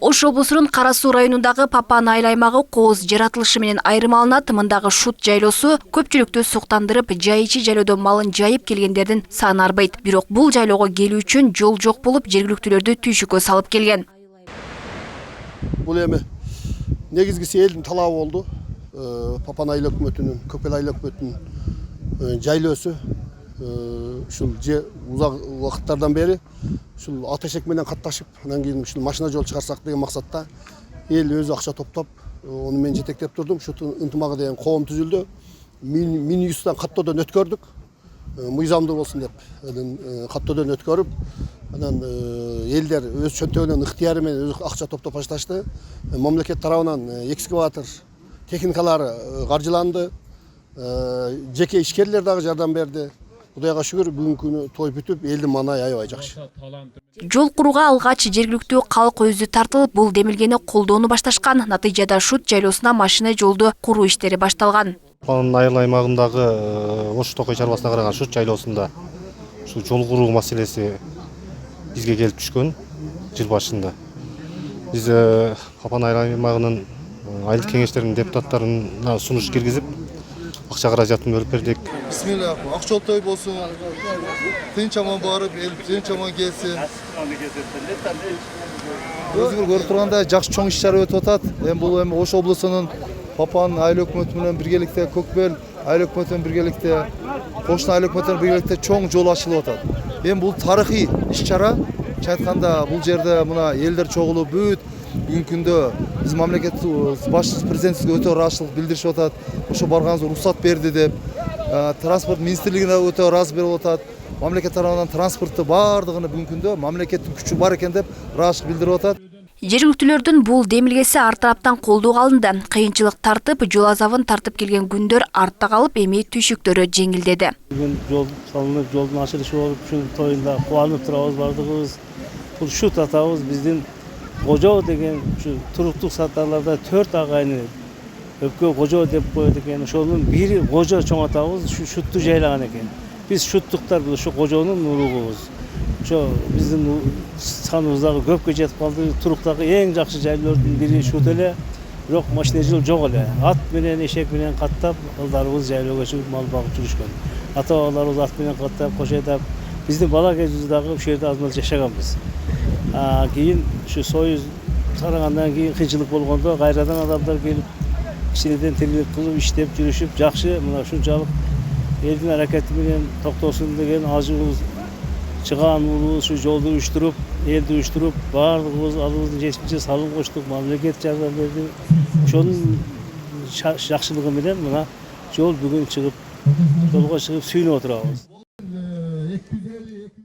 Ош облусунун Кара Суу районундагы Папан айыл аймагы кооз жаратылышы менен айырмаланат. Мындагы шут жайлоосу көпчүлүктү суктандырып, жайчы жайлоодо малын жайып келгендердин саны арбайт. Бирок бул жайлоого келүү үчүн жол жок болуп, жергиликтүүлөрдү түйшүккө салып келген. Бул эми негизгиси элдин талабы болду. Папан айыл өкмөтүнүн, Көкөл айыл өкмөтүнүн жайлоосу ушул узак убакыттардан бери ушул ата-эшек менен катташып, анан кийин ушул машина жол чыгарсак деген максатта эл өзү акча топтоп, ону мен жетектеп турдум. Ушул ынтымагы деген коом түзүлдү. Мин-100тан каттоодон өткөрдүк. Мыйзамдуу болсун деп, каттоодон өткөрүп, анан элдер өз чөнтөгүнөн ыктыяры менен өзү акча топтоп башташты. Мамлекет тарабынан экскаватор техникалары каржыланды. Жеке ишкерлер дагы жардам берди. Кудайга шүгүр, бүгүнкү күнү той бүтүп, элдин маанай аябай жакшы. Жол курууга алгач жергиликтүү калк өзү тартылып, бул демилгени колдоону башташкан. Натыйжада шут жайлоосуна машина жолду куруу иштери башталган. Папан айыл аймагындагы Ош Токой чарбасына караган шут жайлоосунда ушул жол куруу маселеси бизге келип түшкөн жыл башында. Биз Папан айыл аймагынын айылдык кеңештеринин депутаттарына сунуш киргизип, акча каражатын бөлүп бердик. Бисмилlah, ак жол той болсун. Тынч аман барып, эл тынч аман келсин. Өзүңөр көрүп тургандай жакшы чоң иш-чара өтүп атат. Бул эми Ош облусунун Папан айыл өкмөтү менен биргеликте, Көкбел айыл өкмөтү менен биргеликте, кошуна айыл өкмөтү менен биргеликте чоң жол ачылып атат. Бул тарыхый иш-чара. Айтканда бул жерде мына элдер чогулуп бүт бүгүнкү күндө биз мамлекет башчысы президентибизге өтө ыраазычылык билдиришип атат. Ошо барганыбызга уруксат берди деп, транспорт министрлигине өтө ыраазы берип атат. Мамлекет тарабынан транспортты баардыгыны бүгүнкү күндө мамлекеттин күчү бар экен деп ыраазычылык билдирип атат. Жергиликтүүлөрдүн бул демилгеси ар тараптан колдоого алынды. Кыйынчылык тартып, жол азабын тартып келген күндөр артта калып, эми түйшүктөрү жеңилдеди. Бүгүн жол салынып, жолдун ачылышы болуп, ушул тоюнда кубанып турабыз бардыгыбыз. Бул шут атабыз биздин Кожо деген туруктук саттарларда 4 агайны өпкө Кожо деп коет экен. Ошонун бири Кожо чоң атабыз шутту жайлаган экен. Биз шуттуктар бул ушу Кожонун уругубуз. Ошо биздин саныбыз дагы көпкө жетип калды. Туруктагы эң жакшы жайлоордун бири шут эле. Бирок машина жол жок эле. Ат менен, эшек менен каттап, кылдарыбыз жайлоого чыгып мал багып жүрүшкөн. Ата-бабаларыбыз ат менен каттап, кош айдап, биздин бала кезибизде дагы ушул жерде аз мал жашаганбыз. Кийин ушу союз тарагандан кийин кыйынчылык болгондо кайрадан адамдар келип кичинеден тирилик кылып иштеп жүрүшүп жакшы мына ушунчалык элдин аракети менен токтосун деген ажыбыз чыгааныбыз ушу жолду уюштуруп, элди уюштуруп, баардыгыбыз алыбыздын жетимче салым коштук, мамлекет жардам берди. Ошонун жакшылыгы менен мына жол бүгүн чыгып, жолго чыгып сүйүнүп отурабыз.